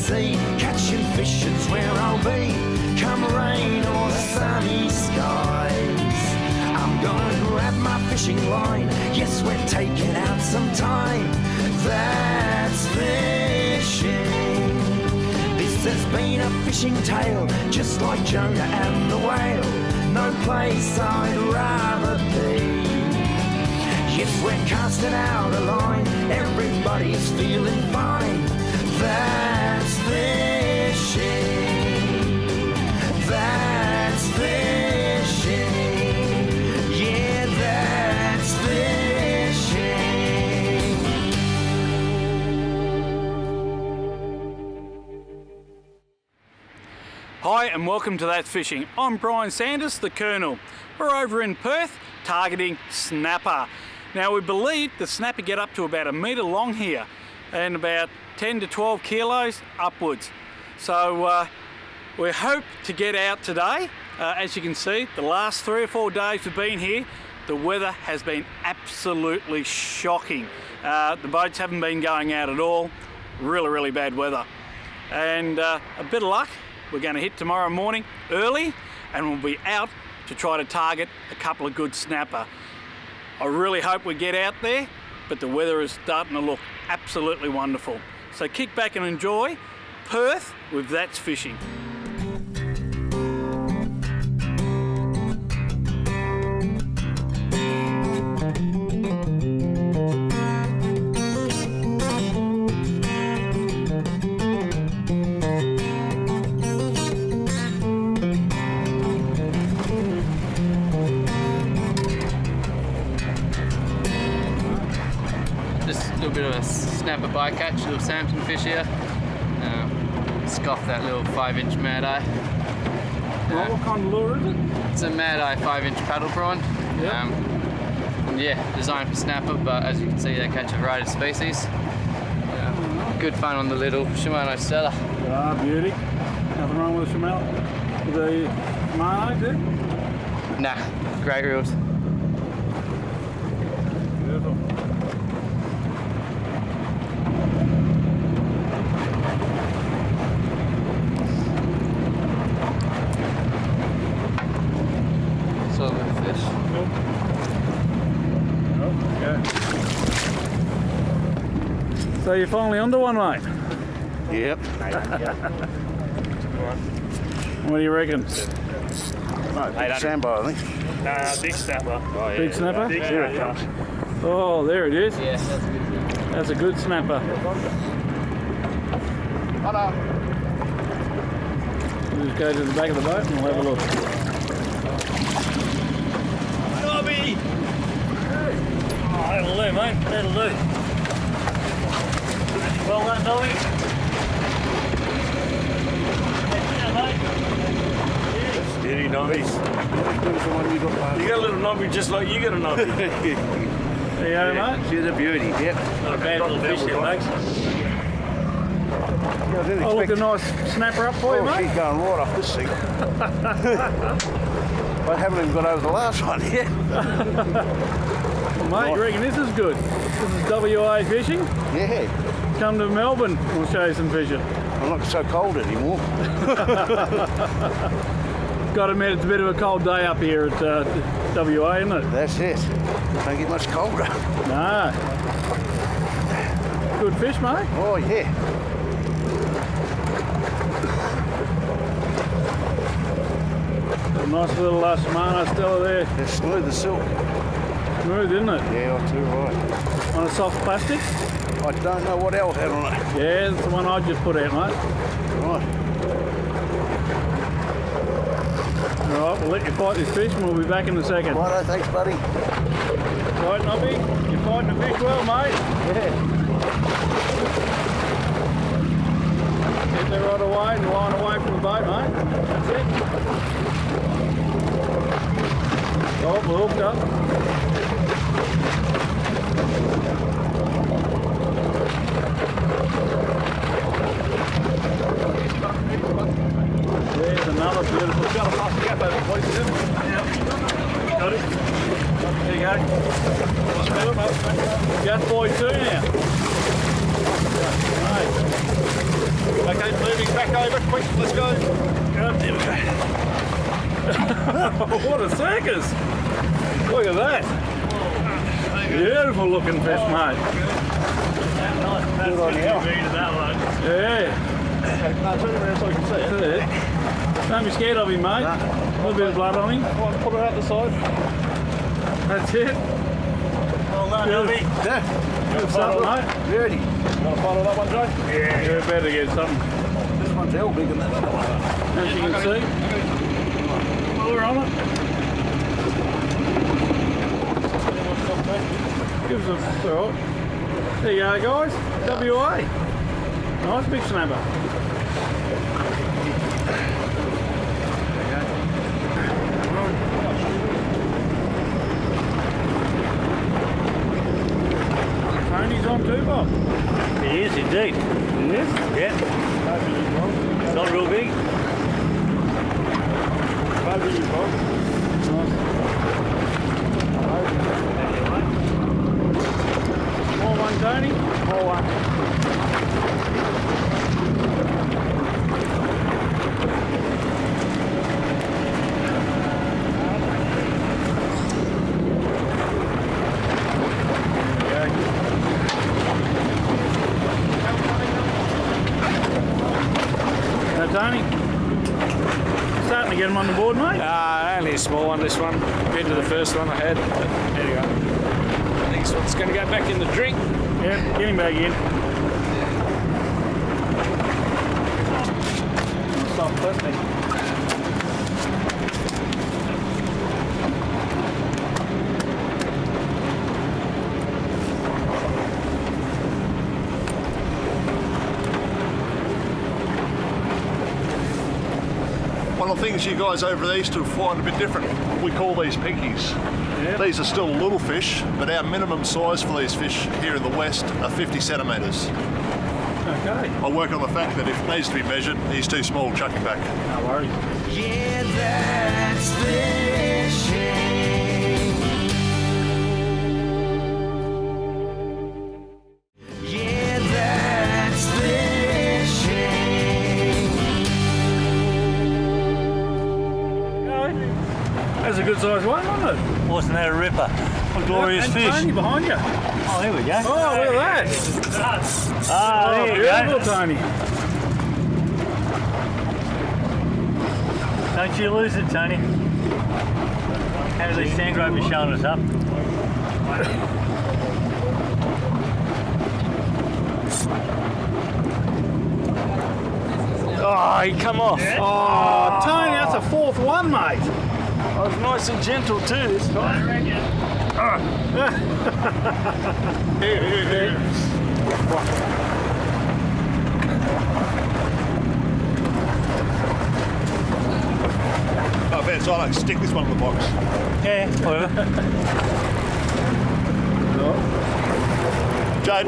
sea. Catching fish is where I'll be, come rain or sunny skies. I'm gonna grab my fishing line, yes, we're taking out some time. That's fishing. This has been a fishing tale, just like Jonah and the whale. No place I'd rather be. Yes, we're casting out a line, everybody's feeling fine. That's fishing. That's fishing. Yeah, that's fishing. Hi and welcome to That's Fishing. I'm Brian Sanders, the Colonel. We're over in Perth targeting snapper. Now we believe the snapper get up to about 1 metre long here and about 10 to 12 kilos upwards. So we hope to get out today. As you can see, the last 3 or 4 days we've been here, the weather has been absolutely shocking. The boats haven't been going out at all. Really bad weather. And a bit of luck, we're going to hit tomorrow morning early and we'll be out to try to target a couple of good snapper. I really hope we get out there, but the weather is starting to look absolutely wonderful. So kick back and enjoy Perth with That's Fishing. Just a little bit of a snapper bycatch, little Samson fish here. Scoff that little 5-inch Mad Eye. What kind of lure is it? It's a Mad Eye 5-inch paddle prawn. Yep. And yeah, designed for snapper, but as you can see, they catch a variety of species. Good fun on the little Shimano Stella. Ah, beauty. Nothing wrong with the Shimano. With the Shimano too? Nah, great reels. Beautiful. Solid fish. Okay. So you're finally onto one, mate? Yep. What do you reckon? Sambo, I think. Big snapper. Oh, Big snapper? Big There it snapper. comes. Oh, there it is. Yeah, that's a good reel. That's a good snapper. We'll just go to the back of the boat and we'll have a look. Nobby! Oh, that'll do, mate. That'll do. Well done, Nobby. Yeah, mate. Steady nobbies. As good as the one you got last. You got a little nobby just like you got a nobby. There you go, mate. She's a beauty, yep. Not a bad little fish there, mate. Yeah, I didn't Oh, look, a expect. nice snapper up for you, Oh, mate. she's going right off this thing. I haven't even got over the last one yet. Well, mate, you reckon this is good? This is WA fishing. Yeah. Come to Melbourne, we'll show you some fishing. I'm not so cold anymore. Got to admit, it's a bit of a cold day up here at WA, isn't it? That's it. Don't get much colder. Nah. Good fish, mate. Oh, yeah. A nice little Shimano Stella there. They're smooth as silk. Smooth, isn't it? Yeah, I'm too right. On a soft plastic. I don't know what else had on it. Yeah, that's the one I just put out, mate. Right. All right, we'll let you fight this fish and we'll be back in a second. Righto, thanks, buddy. Right, Nobby? You're fighting the fish well, mate. Yeah. Get there right away and line away from the boat, mate. That's it. Oh, we're hooked up. There's another beautiful shot. Got it. There you go. Gas boy 2 now. Right. Okay, moving back over. Quick, let's go. There we go. What a circus! Look at that. Beautiful looking fish, mate. Good on you. That one. Yeah. No, turn around so I can see it. That's it. Don't be scared of him, mate. A little bit of blood on him. Come on, put it out the side. That's it. Well done, Nobby. Yeah. Good stuff, mate. Ready. You want to follow that one, Joe? Yeah, you better get something. This one's hell bigger than that other one. As you can see. Well, we're on it. Give us a, alright. There you go, guys. WA. Nice big snapper. Tony's on too, Bob. He is indeed. He is? Yeah. It's not real big. More one, Tony. More one. Now, Tony, starting to get him on the board, mate. Only a small one, this one, compared to the first one I had. There you go. I think this one's going to go back in the drink. Yeah, get him back in. Stop flipping. One of the things you guys over east will find a bit different, we call these pinkies. Yep. These are still little fish, but our minimum size for these fish here in the west are 50 centimetres. Okay. I work on the fact that if it needs to be measured, he's too small, chuck him back. No worries. Yeah, that's fishing. Yeah, that's fishing. That's a good sized one, wasn't it? Wasn't that a ripper? A glorious And fish. Tony behind you. Oh, here we go. Oh, look at that. Ah, there you Beautiful, go. Tony. Don't you lose it, Tony. Have these sandgropers showing us up. Oh, he come off. Oh, Tony, that's a fourth one, mate. I was nice and gentle too this time. Oh, Vance, I like to stick this one in the box. Yeah, whatever. Jade?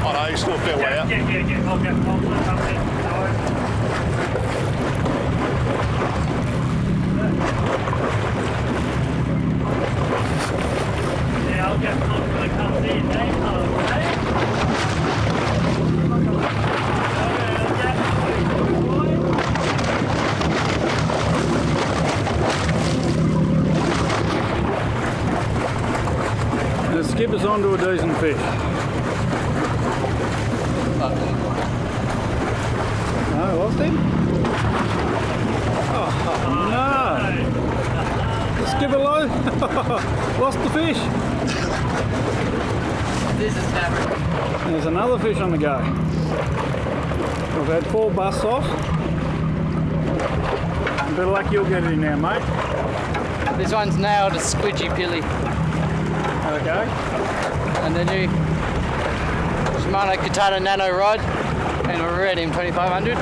Oh no, he's still a fair way out. Yeah. I'll get confident comes in, eh? The skipper's onto a decent fish. No, lost him? Oh, no. The skipper low. Lost the fish. This is snapper. There's another fish on the go. We've had 4 busts off. Better luck you'll get it in now, mate. This one's nailed a squidgy pilly. Okay. And the new Shimano Katana Nano rod, and we're ready in 2500.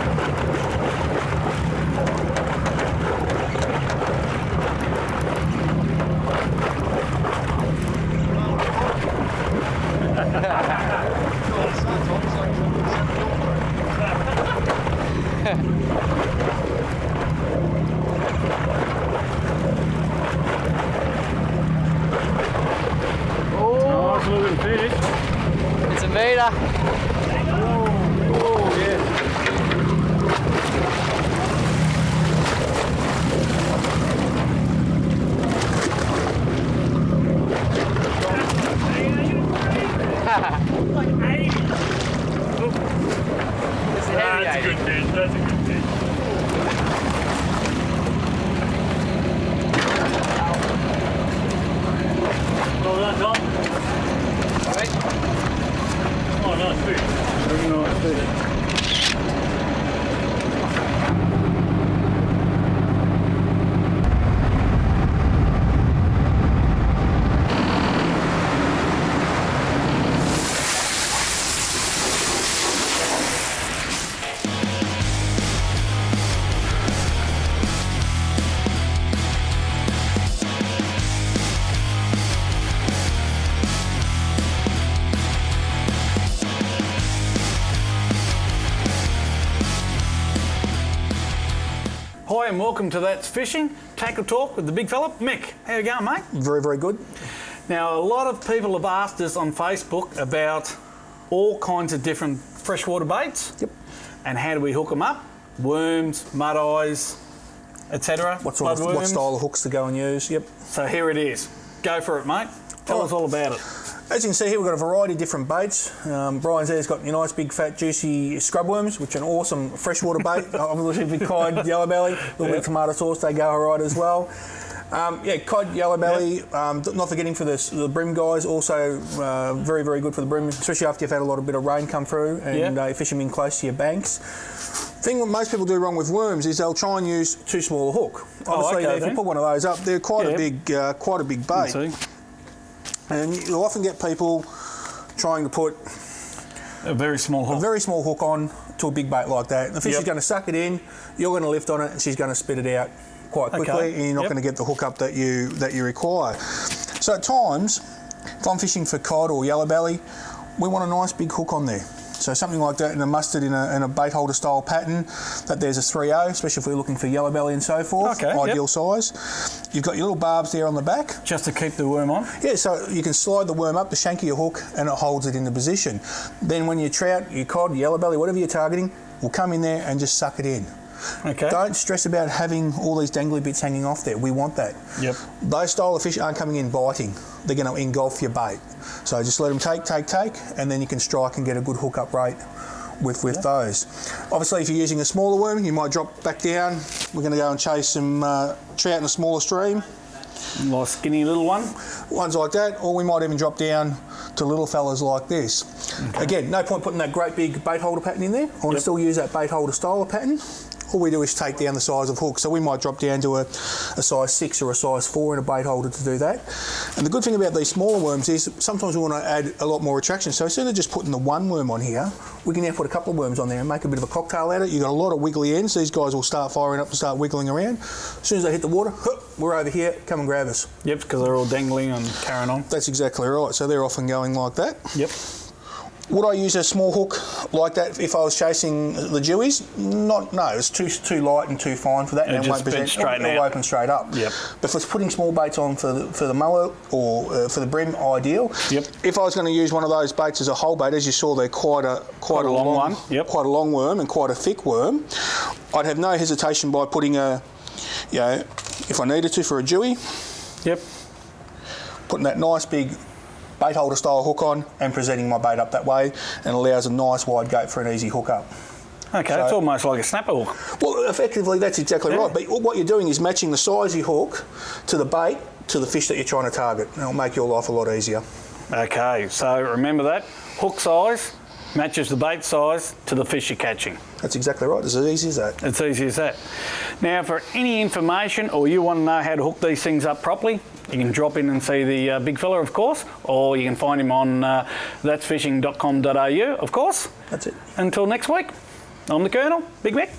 Nice looking fish. It's a meter. Hi and welcome to That's Fishing. Tackle Talk with the big fella, Mick. How you going, mate? Very, very good. Now, a lot of people have asked us on Facebook about all kinds of different freshwater baits. Yep. And how do we hook them up? Worms, mud eyes, etc. What style of hooks to go and use? Yep. So here it is. Go for it, mate. Tell us all about it. As you can see here, we've got a variety of different baits. Brian's there's got your nice big fat juicy scrub worms, which are an awesome freshwater bait. Obviously big cod, yellow belly, a little bit of tomato sauce, they go alright as well. Cod, yellow belly, not forgetting for the brim guys, also very, very good for the brim, especially after you've had a bit of rain come through and you fish them in close to your banks. The thing that most people do wrong with worms is they'll try and use too small a hook. Obviously, if you put one of those up, they're quite a big bait. And you'll often get people trying to put a very small hook on to a big bait like that. And the fish is going to suck it in, you're going to lift on it, and she's going to spit it out quite quickly, and you're not going to get the hook up that you require. So at times, if I'm fishing for cod or yellow belly, we want a nice big hook on there. So something like that, and a mustard in a bait holder style pattern, that there's a 3/0, especially if we're looking for yellow belly and so forth, ideal size. You've got your little barbs there on the back. Just to keep the worm on? Yeah, so you can slide the worm up the shank of your hook and it holds it into position. Then when your trout, your cod, yellow belly, whatever you're targeting, will come in there and just suck it in. Okay. Don't stress about having all these dangly bits hanging off there. We want that. Yep. Those style of fish aren't coming in biting. They're going to engulf your bait. So just let them take, and then you can strike and get a good hook up rate with those. Obviously, if you're using a smaller worm, you might drop back down. We're going to go and chase some trout in a smaller stream. Nice skinny little one. Ones like that, or we might even drop down to little fellas like this. Okay. Again, no point putting that great big bait holder pattern in there. I want to still use that bait holder style of pattern. All we do is take down the size of hook. So we might drop down to a size 6 or a size 4 in a bait holder to do that. And the good thing about these smaller worms is sometimes we want to add a lot more attraction. So instead of just putting the one worm on here, we can now put a couple of worms on there and make a bit of a cocktail at it. You've got a lot of wiggly ends. These guys will start firing up and start wiggling around. As soon as they hit the water, we're over here, come and grab us. Yep, because they're all dangling and carrying on. That's exactly right. So they're often going like that. Yep. Would I use a small hook like that if I was chasing the dewies? No, it's too light and too fine for that. It just bends straight out. It'll open straight up. Yep. But for putting small baits on for the mullet or for the brim, ideal. Yep. If I was going to use one of those baits as a whole bait, as you saw, they're quite a long one. Yep. Quite a long worm and quite a thick worm. I'd have no hesitation by putting if I needed to for a dewie. Yep. Putting that nice big bait holder style hook on and presenting my bait up that way, and allows a nice wide gate for an easy hook up. Okay, so, it's almost like a snapper hook. Well, effectively that's exactly right, but what you're doing is matching the size of your hook to the bait to the fish that you're trying to target, and it'll make your life a lot easier. Okay, so remember that, hook size matches the bait size to the fish you're catching. That's exactly right, it's as easy as that. It's easy as that. Now, for any information or you want to know how to hook these things up properly, you can drop in and see the big fella, of course, or you can find him on thatsfishing.com.au, of course. That's it. Until next week, I'm the Colonel, Big Mick.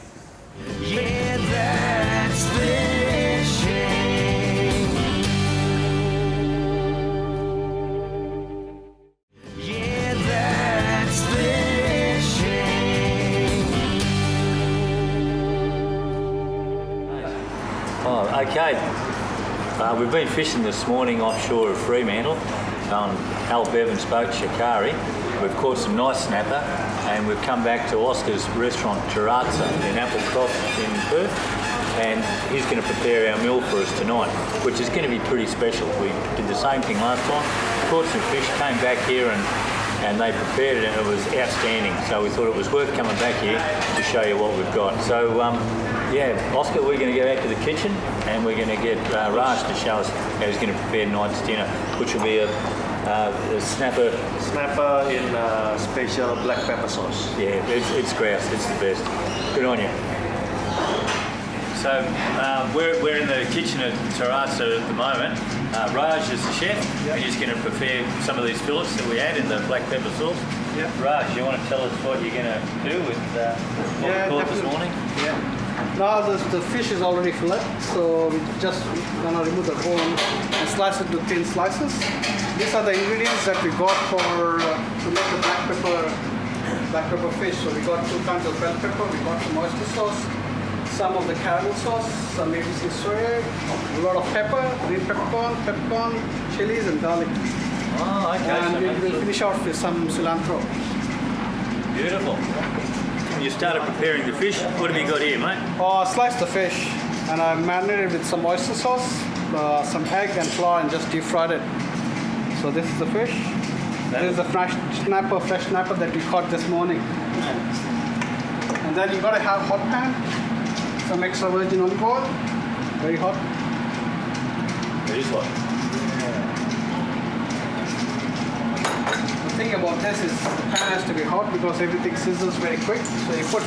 Yeah, that's fishing. Yeah, that's fishing. Oh, okay. We've been fishing this morning offshore of Fremantle on Al Bevan's boat, Shikari. We've caught some nice snapper and we've come back to Oscar's restaurant, Terrazza, in Applecross in Perth, and he's going to prepare our meal for us tonight, which is going to be pretty special. We did the same thing last time, caught some fish, came back here and they prepared it and it was outstanding. So we thought it was worth coming back here to show you what we've got. So Oscar, we're going to go back to the kitchen and we're going to get Raj to show us how he's going to prepare tonight's dinner, which will be a snapper. Snapper in special black pepper sauce. Yeah, it's grouse. It's the best. Good on you. So we're in the kitchen at Terrazza at the moment. Raj is the chef, and he's going to prepare some of these fillets that we had in the black pepper sauce. Yeah. Raj, you want to tell us what you're going to do with what we caught this morning? Yeah. Now the fish is already filleted, so we just gonna remove the bone and slice it to thin slices. These are the ingredients that we got for to make the black pepper fish. So we got 2 kinds of bell pepper, we got some oyster sauce, some of the caramel sauce, some ABC soya, a lot of pepper, green peppercorn, chilies and garlic. Oh, okay. And we'll finish off with some cilantro. Beautiful. You started preparing the fish. What have you got here, mate? I sliced the fish and I marinated with some oyster sauce, some egg and flour and just deep fried it. So this is the fish. This is the fresh snapper that we caught this morning. And then you gotta have hot pan, some extra virgin olive oil, very hot. It is hot. The thing about this is the pan has to be hot because everything sizzles very quick. So you put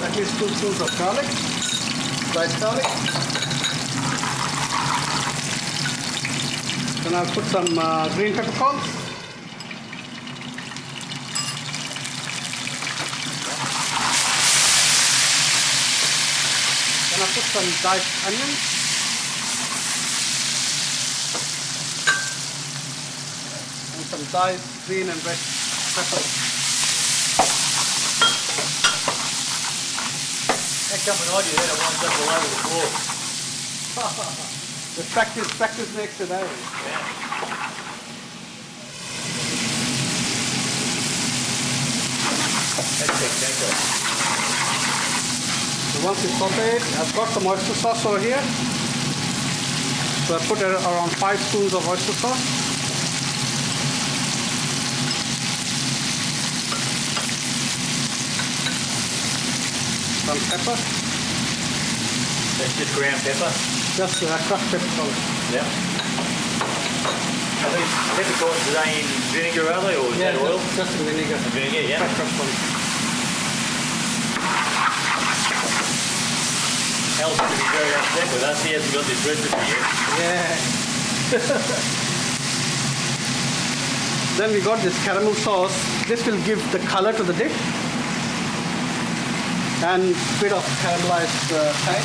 at least 2 spoons of garlic, diced garlic. Then I'll put some green peppercorns. Then I'll put some diced onions. And some diced green and red peppers. How come when I do that, it winds up all over the floor? The practice makes it out. That's spectacular. So once it's sauteed, I've got some oyster sauce over here. So I put around 5 spoons of oyster sauce. Some pepper. That's just ground pepper. Just crushed peppercorns. Yeah. Are these peppercorns, are they in vinegar, are they, or is that oil? Just vinegar. Vinegar, yeah. Fresh peppercorns. Al's going to be very upset with us. He hasn't got this recipe yet. Yeah. Then we got this caramel sauce. This will give the color to the dish. And a bit of caramelized tang.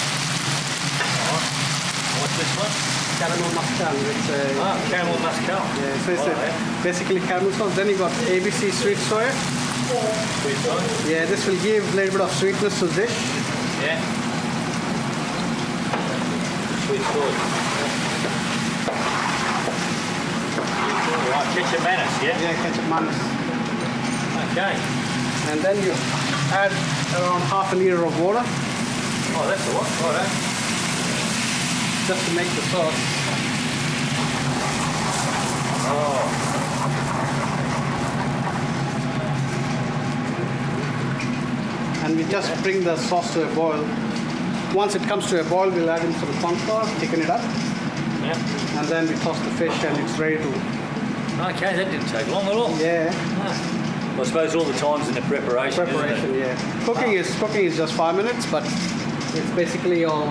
What's this one? Caramel mascarpone. It's Caramel mascarpone. yeah, so it's basically caramel sauce. Then you got ABC sweet soya. Sweet soy. Yeah, this will give a little bit of sweetness to the dish. Yeah. Sweet soy. Right, ketchup mayonnaise, yeah? Yeah, ketchup mayonnaise. Okay. And then you add around half a liter of water Oh, that's a lot. Right, just to make the sauce. Oh. And we just bring the sauce to a boil. Once it comes to a boil, we'll add in some sunflower, thicken it up, Yeah. and then we toss the fish and it's ready to. Okay, that didn't take long at all. Yeah, I suppose all the time's in the preparation, preparation. isn't it? Yeah, cooking is just 5 minutes, but it's basically all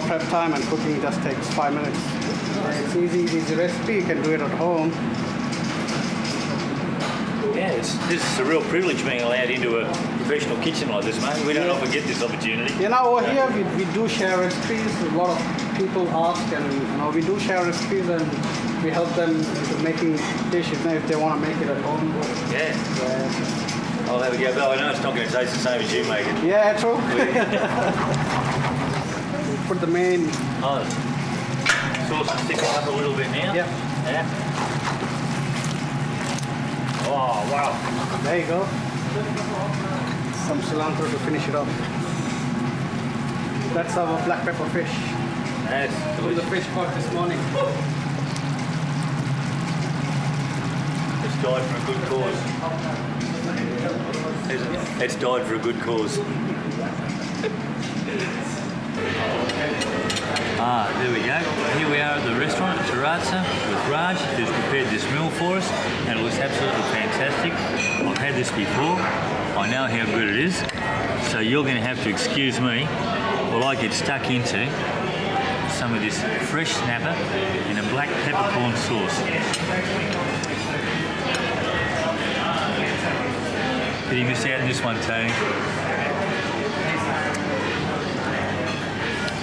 prep time, and cooking just takes 5 minutes. It's easy recipe. You can do it at home. Yeah, this is a real privilege being allowed into a professional kitchen like this, mate. We don't often get this opportunity. You know, over here we do share recipes. A lot of people ask, and we do share recipes, and we help them with making dishes if they want to make it at home. Yeah. I'll have a go, but I know it's not going to taste the same as you make it. Yeah, true. Put the main. Oh, sauce is thickening up a little bit now. Yeah. Oh, wow. There you go. Some cilantro to finish it off. That's our black pepper fish. That's From the delicious. fish caught this morning. It's died for a good cause. It's died for a good cause. There we go. Here we are at the restaurant at Terrazza with Raj, who's prepared this meal for us, and it looks absolutely fantastic. I've had this before. I know how good it is. So you're going to have to excuse me while I get stuck into some of this fresh snapper in a black peppercorn sauce. Did you miss out on this one, Tony?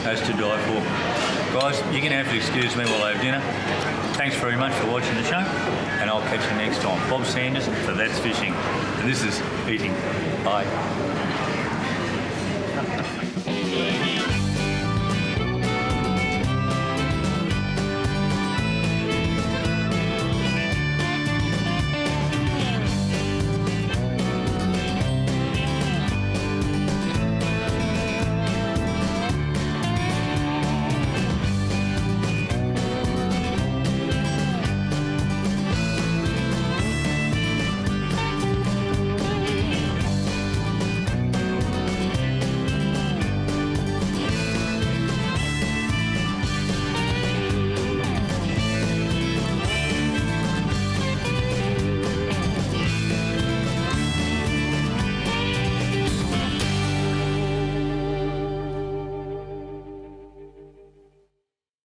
That's to die for. Guys, you're going to have to excuse me while I have dinner. Thanks very much for watching the show, and I'll catch you next time. Bob Sanders for That's Fishing, and this is Eating. Bye.